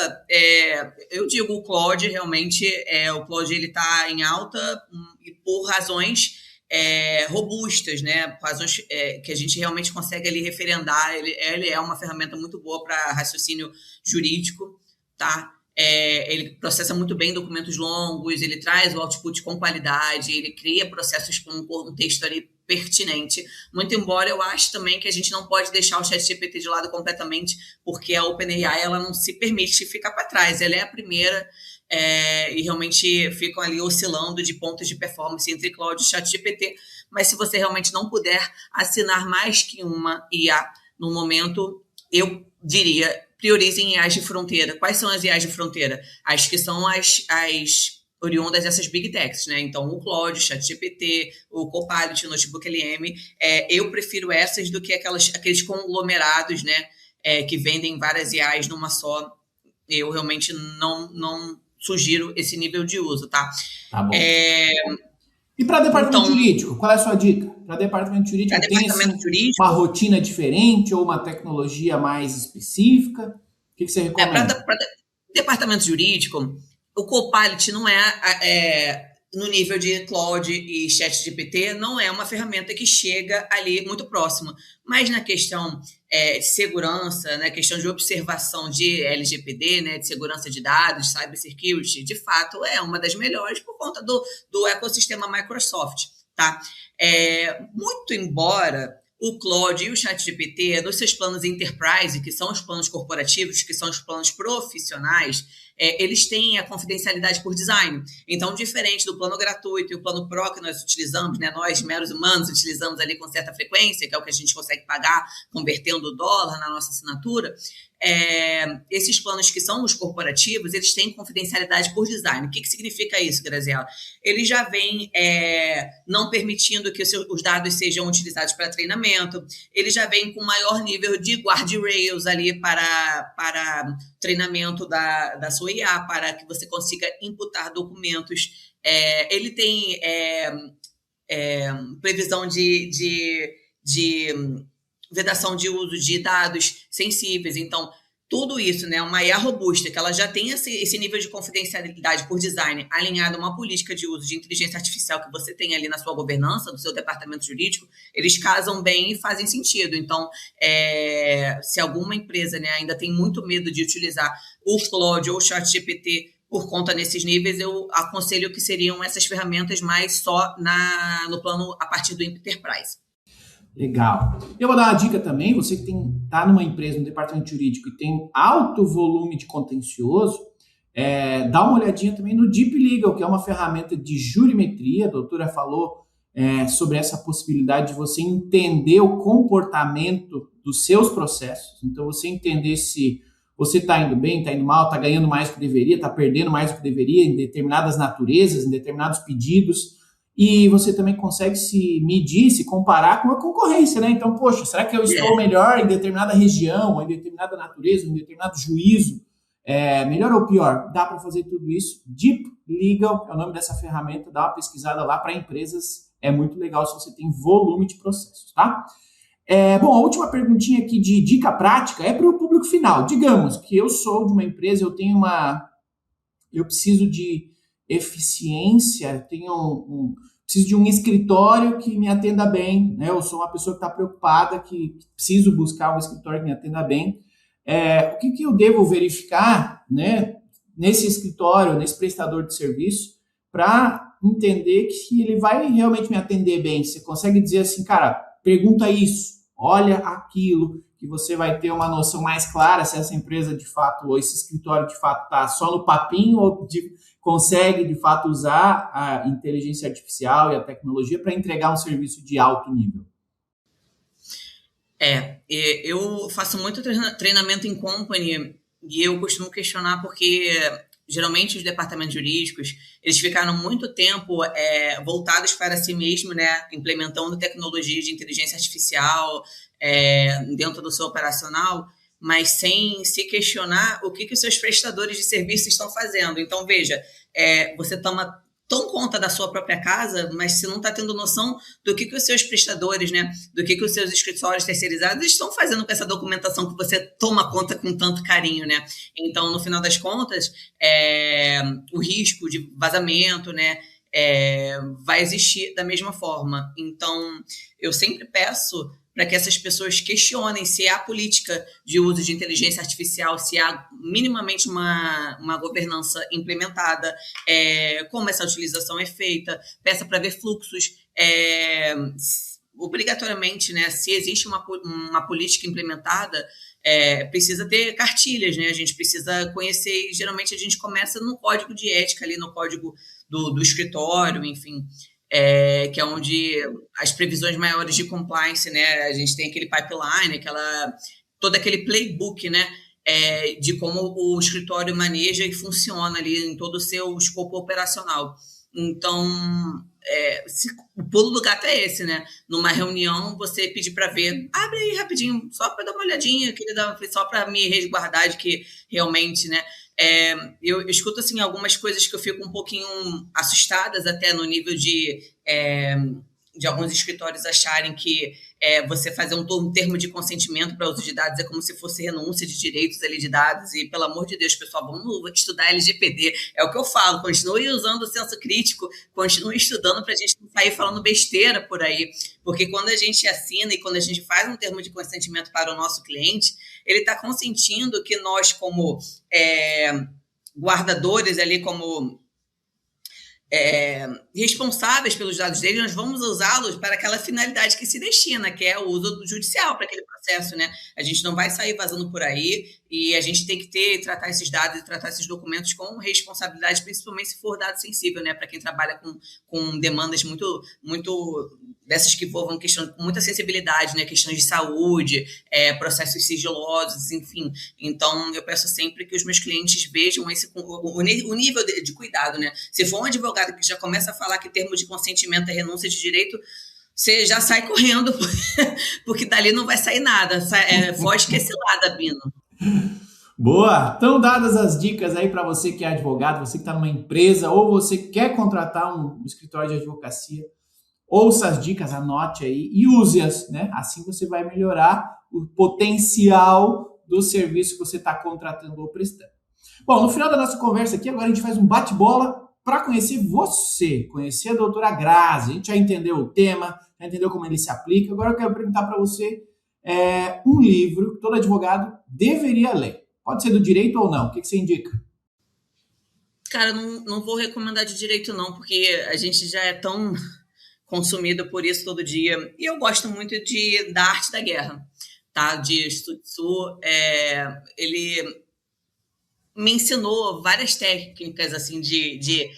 C: eu digo o Claude, realmente, o Claude ele está em alta e por razões robustas, né? Razões que a gente realmente consegue ali referendar. Ele é uma ferramenta muito boa para raciocínio jurídico, tá? Ele processa muito bem documentos longos, ele traz o output com qualidade, ele cria processos com um contexto ali pertinente, muito embora eu acho também que a gente não pode deixar o ChatGPT de lado completamente, porque a OpenAI ela não se permite ficar para trás, ela é a primeira e realmente ficam ali oscilando de pontos de performance entre Claude e ChatGPT, mas se você realmente não puder assinar mais que uma IA no momento, eu diria, priorizem IAs de fronteira. Quais são as IAs de fronteira? As que são as oriundas dessas big techs, né? Então, o Claude, o ChatGPT, o Copilot, o Notebook LM, eu prefiro essas do que aqueles conglomerados, né? Que vendem várias IAs numa só. Eu realmente não sugiro esse nível de uso, tá?
B: Tá bom. E para departamento jurídico, qual é a sua dica? Para departamento jurídico, uma rotina diferente ou uma tecnologia mais específica? O que você recomenda?
C: Para departamento jurídico, o Copilot não no nível de Claude e ChatGPT, não é uma ferramenta que chega ali muito próxima. Mas na questão de segurança, na questão de observação de LGPD, né, de segurança de dados, cybersecurity, de fato é uma das melhores por conta do ecossistema Microsoft, tá? Muito embora o Claude e o ChatGPT, nos seus planos Enterprise, que são os planos corporativos, que são os planos profissionais, eles têm a confidencialidade por design. Então, diferente do plano gratuito e o plano Pro que nós utilizamos, né, nós, meros humanos, utilizamos ali com certa frequência, que é o que a gente consegue pagar convertendo o dólar na nossa assinatura, esses planos que são os corporativos, eles têm confidencialidade por design. O que significa isso, Graziela? Eles já vêm não permitindo que os dados sejam utilizados para treinamento, eles já vêm com maior nível de guardrails ali para treinamento da sua IA, para que você consiga imputar documentos. Ele tem previsão de vedação de uso de dados sensíveis. Então, tudo isso, né, uma IA robusta, que ela já tem esse nível de confidencialidade por design alinhado a uma política de uso de inteligência artificial que você tem ali na sua governança, do seu departamento jurídico, eles casam bem e fazem sentido. Então, se alguma empresa, né, ainda tem muito medo de utilizar o Claude ou o ChatGPT por conta desses níveis, eu aconselho que seriam essas ferramentas mais só no plano a partir do Enterprise.
B: Legal. Eu vou dar uma dica também, você que está numa empresa, no departamento jurídico e tem alto volume de contencioso, dá uma olhadinha também no Deep Legal, que é uma ferramenta de jurimetria. A doutora falou sobre essa possibilidade de você entender o comportamento dos seus processos. Então, você entender se você está indo bem, está indo mal, está ganhando mais do que deveria, está perdendo mais do que deveria em determinadas naturezas, em determinados pedidos. e você também consegue se medir, se comparar com a concorrência, né? Então, poxa, será que eu estou melhor em determinada região, em determinada natureza, em determinado juízo? Melhor ou pior? Dá para fazer tudo isso. Deep Legal é o nome dessa ferramenta, dá uma pesquisada lá para empresas, é muito legal se você tem volume de processos, tá? Bom, a última perguntinha aqui de dica prática é para o público final. Digamos que eu sou de uma empresa, eu preciso de eficiência, preciso de um escritório que me atenda bem, né? Eu sou uma pessoa que está preocupada, que preciso buscar um escritório que me atenda bem. O que eu devo verificar, né, nesse escritório, nesse prestador de serviço, para entender que ele vai realmente me atender bem? Você consegue dizer assim, cara, pergunta isso, olha aquilo, que você vai ter uma noção mais clara se essa empresa de fato, ou esse escritório de fato está só no papinho, ou consegue de fato usar a inteligência artificial e a tecnologia para entregar um serviço de alto nível.
C: Eu faço muito treinamento em company e eu costumo questionar porque geralmente os departamentos jurídicos, eles ficaram muito tempo voltados para si mesmo, né, implementando tecnologia de inteligência artificial dentro do seu operacional, mas sem se questionar o que os seus prestadores de serviço estão fazendo. Então, veja, você toma tão conta da sua própria casa, mas você não está tendo noção do que os seus prestadores, né, do que os seus escritórios terceirizados estão fazendo com essa documentação que você toma conta com tanto carinho, né? Então, no final das contas, o risco de vazamento, né, vai existir da mesma forma. Então, eu sempre peço para que essas pessoas questionem se há política de uso de inteligência artificial, se há minimamente uma governança implementada, como essa utilização é feita, peça para ver fluxos, obrigatoriamente, né, se existe uma política implementada, precisa ter cartilhas, né, a gente precisa conhecer, e geralmente a gente começa no código de ética, ali no código do escritório, enfim, que é onde as previsões maiores de compliance, né, a gente tem aquele pipeline, todo aquele playbook, né, de como o escritório maneja e funciona ali em todo o seu escopo operacional. Então, o pulo do gato é esse, né? Numa reunião, você pedir para ver, abre aí rapidinho, só para dar uma olhadinha, só para me resguardar de que realmente, né? Eu escuto assim, algumas coisas que eu fico um pouquinho assustadas até no nível de alguns escritórios acharem que você fazer um termo de consentimento para uso de dados é como se fosse renúncia de direitos ali de dados e, pelo amor de Deus, pessoal, vamos estudar LGPD. É o que eu falo, continue usando o senso crítico, continue estudando para a gente não sair falando besteira por aí, porque quando a gente assina e quando a gente faz um termo de consentimento para o nosso cliente, ele está consentindo que nós, como guardadores ali, como responsáveis pelos dados dele, nós vamos usá-los para aquela finalidade que se destina, que é o uso do judicial para aquele processo, né? A gente não vai sair vazando por aí e a gente tem que tratar esses dados e tratar esses documentos com responsabilidade, principalmente se for dado sensível, né? Para quem trabalha com demandas muito, muito dessas que envolvam questões com muita sensibilidade, né? Questões de saúde, processos sigilosos, enfim. Então, eu peço sempre que os meus clientes vejam o nível de cuidado, né? Se for um advogado que já começa a falar que termo de consentimento é renúncia de direito, você já sai correndo, porque dali não vai sair nada. Foge que esse lado, Bino.
B: Boa! Então, dadas as dicas aí para você que é advogado, você que está numa empresa ou você quer contratar um escritório de advocacia, ouça as dicas, anote aí e use-as, né? Assim você vai melhorar o potencial do serviço que você está contratando ou prestando. Bom, no final da nossa conversa aqui, agora a gente faz um bate-bola para conhecer você, conhecer a doutora Grazi. A gente já entendeu o tema, já entendeu como ele se aplica. Agora eu quero perguntar para você um livro que todo advogado deveria ler. Pode ser do direito ou não? O que você indica?
C: Cara, não vou recomendar de direito não, porque a gente já é tão consumido por isso todo dia. E eu gosto muito da arte da guerra, tá? De Sun Tzu. Ele me ensinou várias técnicas assim de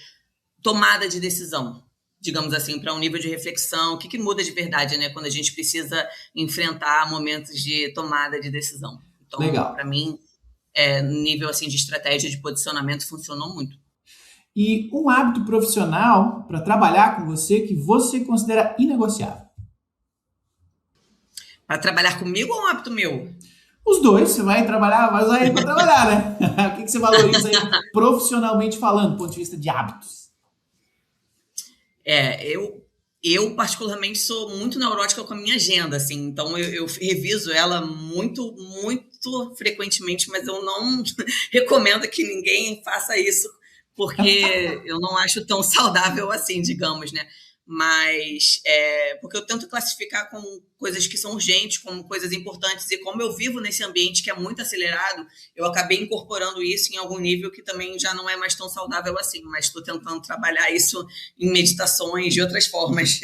C: tomada de decisão, digamos assim, para um nível de reflexão. O que muda de verdade, né? Quando a gente precisa enfrentar momentos de tomada de decisão. Então, para mim, nível assim de estratégia de posicionamento funcionou muito.
B: E um hábito profissional para trabalhar com você que você considera inegociável.
C: Para trabalhar comigo ou um hábito meu?
B: Os dois, você vai trabalhar, vai usar ele para trabalhar, né? O que você valoriza aí profissionalmente falando, do ponto de vista de hábitos?
C: Eu particularmente sou muito neurótica com a minha agenda, assim, então eu reviso ela muito, muito frequentemente, mas eu não recomendo que ninguém faça isso, porque eu não acho tão saudável assim, digamos, né? Mas porque eu tento classificar como coisas que são urgentes, como coisas importantes, e como eu vivo nesse ambiente que é muito acelerado, eu acabei incorporando isso em algum nível que também já não é mais tão saudável assim, mas estou tentando trabalhar isso em meditações de outras formas.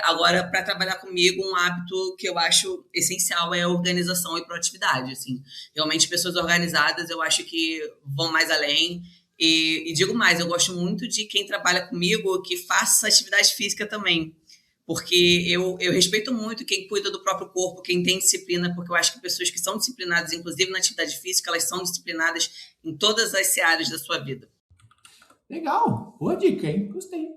C: Agora, para trabalhar comigo, um hábito que eu acho essencial é a organização e proatividade, assim. Realmente, pessoas organizadas, eu acho que vão mais além. E digo mais, eu gosto muito de quem trabalha comigo que faça atividade física também, porque eu respeito muito quem cuida do próprio corpo, quem tem disciplina, porque eu acho que pessoas que são disciplinadas, inclusive na atividade física, elas são disciplinadas em todas as áreas da sua vida.
B: Legal, boa dica, hein? Gostei.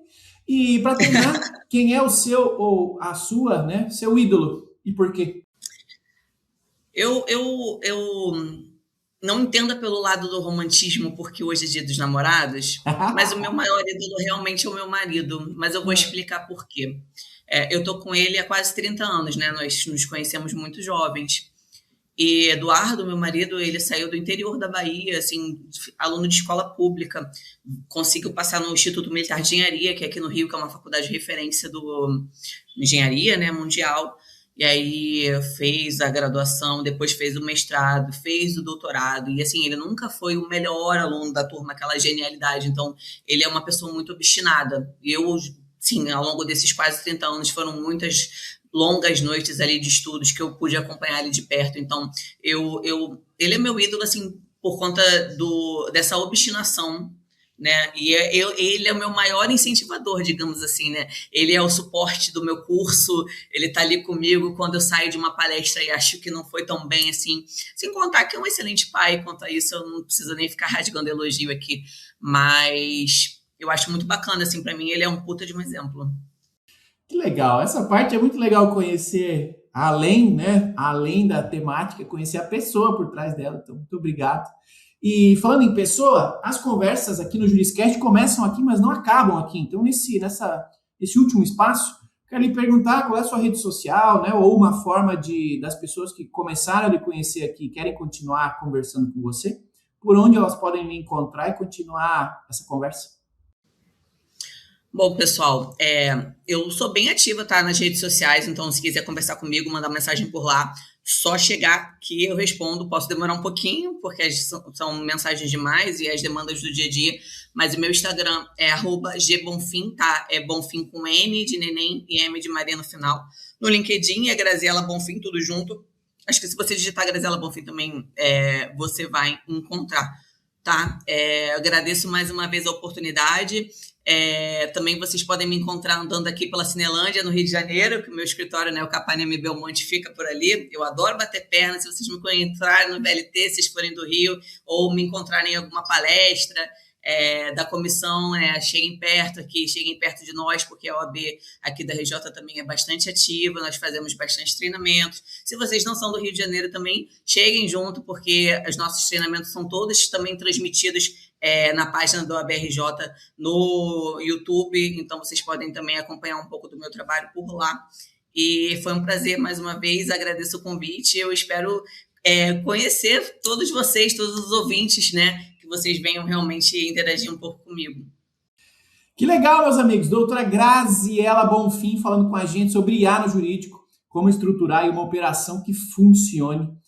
B: E para terminar, quem é o seu ou a sua, né, seu ídolo e por quê?
C: Eu não entenda pelo lado do romantismo, porque hoje é dia dos namorados, mas o meu maior ídolo realmente é o meu marido, mas eu vou explicar por quê. Eu tô com ele há quase 30 anos, né? Nós nos conhecemos muito jovens. E Eduardo, meu marido, ele saiu do interior da Bahia, assim, aluno de escola pública, conseguiu passar no Instituto Militar de Engenharia, que é aqui no Rio, que é uma faculdade de referência do engenharia, né, mundial. E aí fez a graduação, depois fez o mestrado, fez o doutorado. E assim, ele nunca foi o melhor aluno da turma, aquela genialidade. Então, ele é uma pessoa muito obstinada. E eu, sim, ao longo desses quase 30 anos, foram muitas longas noites ali de estudos que eu pude acompanhar ele de perto. Então, ele é meu ídolo, assim, por conta dessa obstinação, né? E ele é o meu maior incentivador, digamos assim, né? Ele é o suporte do meu curso, ele tá ali comigo quando eu saio de uma palestra e acho que não foi tão bem assim. Sem contar que é um excelente pai, quanto a isso eu não preciso nem ficar rasgando elogio aqui, mas eu acho muito bacana, assim, para mim ele é um puta de um exemplo.
B: Que legal, essa parte é muito legal conhecer, além, né, além da temática, conhecer a pessoa por trás dela, então muito obrigado. E falando em pessoa, as conversas aqui no Juriscast começam aqui, mas não acabam aqui. Então, nesse último espaço, quero lhe perguntar qual é a sua rede social, né? Ou uma forma das pessoas que começaram a lhe conhecer aqui, querem continuar conversando com você, por onde elas podem me encontrar e continuar essa conversa?
C: Bom, pessoal, eu sou bem ativa, tá, nas redes sociais, então se quiser conversar comigo, mandar mensagem por lá, só chegar que eu respondo. Posso demorar um pouquinho, porque são mensagens demais e as demandas do dia a dia, mas o meu Instagram é @gbonfim, tá? É Bonfim com N de neném e M de Maria no final. No LinkedIn é Graziela Bonfim, tudo junto. Acho que se você digitar Graziela Bonfim também, você vai encontrar, tá? Agradeço mais uma vez a oportunidade. Também vocês podem me encontrar andando aqui pela Cinelândia, no Rio de Janeiro, que o meu escritório, né, o Capanema e Belmonte, fica por ali. Eu adoro bater perna. Se vocês me encontrarem no VLT, se vocês forem do Rio, ou me encontrarem em alguma palestra da comissão, cheguem perto de nós, porque a OAB aqui da RJ também é bastante ativa, nós fazemos bastante treinamentos. Se vocês não são do Rio de Janeiro também, cheguem junto, porque os nossos treinamentos são todos também transmitidos na página do ABRJ no YouTube, então vocês podem também acompanhar um pouco do meu trabalho por lá. E foi um prazer mais uma vez, agradeço o convite, eu espero conhecer todos vocês, todos os ouvintes, né, que vocês venham realmente interagir um pouco comigo.
B: Que legal, meus amigos, doutora Graziela Bonfim falando com a gente sobre IA no jurídico, como estruturar uma operação que funcione.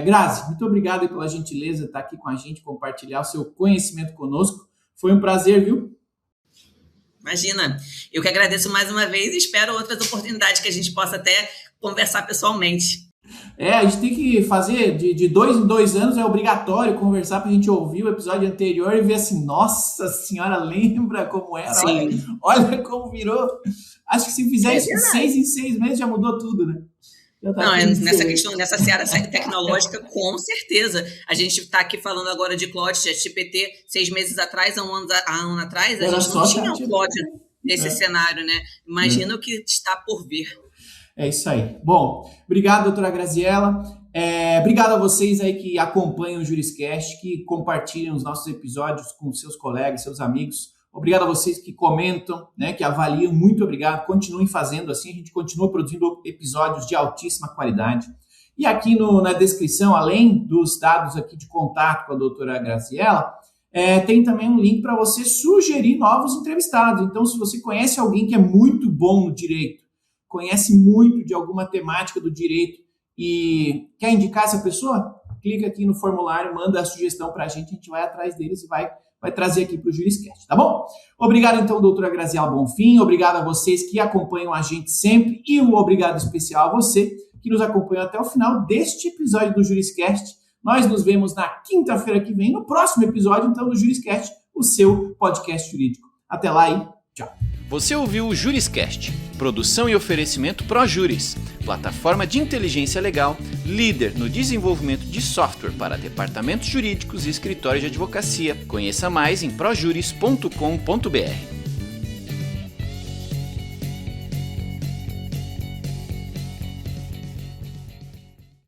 B: Grazi, muito obrigado pela gentileza de estar aqui com a gente, compartilhar o seu conhecimento conosco. Foi um prazer, viu?
C: Imagina, eu que agradeço mais uma vez e espero outras oportunidades que a gente possa até conversar pessoalmente.
B: A gente tem que fazer de 2 em 2 anos, é obrigatório conversar para a gente ouvir o episódio anterior e ver assim, nossa senhora, lembra como era? Olha como virou. Acho que se fizer isso de 6 em 6 meses já mudou tudo, né?
C: Não, nessa questão, nessa seara tecnológica, com certeza. A gente está aqui falando agora de Claude, ChatGPT, 6 meses atrás, há um ano atrás, a gente não tinha um Claude nesse cenário, né? Imagina o que está por vir.
B: É isso aí. Bom, obrigado, doutora Graziella. Obrigado a vocês aí que acompanham o Juriscast, que compartilham os nossos episódios com seus colegas, seus amigos. Obrigado a vocês que comentam, né, que avaliam. Muito obrigado. Continuem fazendo assim. A gente continua produzindo episódios de altíssima qualidade. E aqui na descrição, além dos dados aqui de contato com a doutora Graziella, tem também um link para você sugerir novos entrevistados. Então, se você conhece alguém que é muito bom no direito, conhece muito de alguma temática do direito e quer indicar essa pessoa, clica aqui no formulário, manda a sugestão para a gente vai atrás deles e vai trazer aqui para o Juriscast, tá bom? Obrigado, então, doutora Graziella Bonfim, obrigado a vocês que acompanham a gente sempre e um obrigado especial a você que nos acompanhou até o final deste episódio do Juriscast. Nós nos vemos na quinta-feira que vem, no próximo episódio, então, do Juriscast, o seu podcast jurídico. Até lá e tchau.
A: Você ouviu o Juriscast, produção e oferecimento ProJuris, plataforma de inteligência legal, líder no desenvolvimento de software para departamentos jurídicos e escritórios de advocacia. Conheça mais em projuris.com.br.